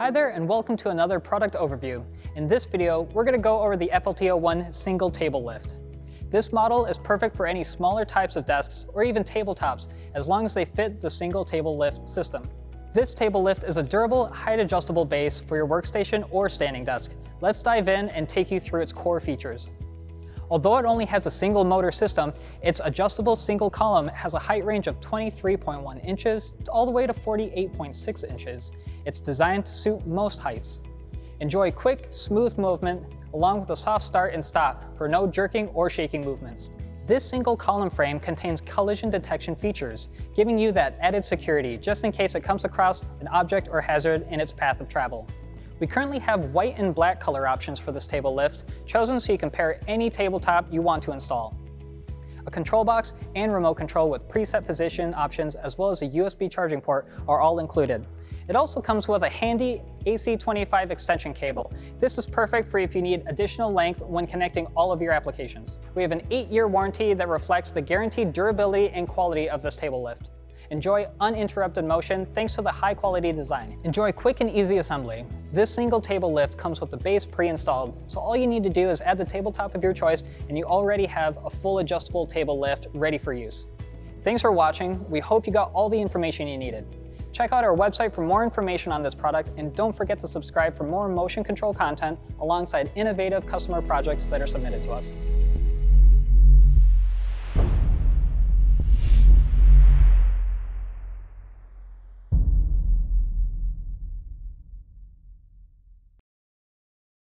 Hi there and welcome to another product overview. In this video, we're going to go over the FLT-01 single table lift. This model is perfect for any smaller types of desks or even tabletops as long as they fit the single table lift system. This table lift is a durable, height adjustable base for your workstation or standing desk. Let's dive in and take you through its core features. Although it only has a single motor system, its adjustable single column has a height range of 23.1 inches all the way to 48.6 inches. It's designed to suit most heights. Enjoy quick, smooth movement along with a soft start and stop for no jerking or shaking movements. This single column frame contains collision detection features, giving you that added security just in case it comes across an object or hazard in its path of travel. We currently have white and black color options for this table lift, chosen so you can pair any tabletop you want to install. A control box and remote control with preset position options as well as a USB charging port are all included. It also comes with a handy AC25 extension cable. This is perfect for if you need additional length when connecting all of your applications. We have an 8-year warranty that reflects the guaranteed durability and quality of this table lift. Enjoy uninterrupted motion thanks to the high-quality design. Enjoy quick and easy assembly. This single table lift comes with the base pre-installed, so all you need to do is add the tabletop of your choice and you already have a full adjustable table lift ready for use. Thanks for watching. We hope you got all the information you needed. Check out our website for more information on this product and don't forget to subscribe for more motion control content alongside innovative customer projects that are submitted to us.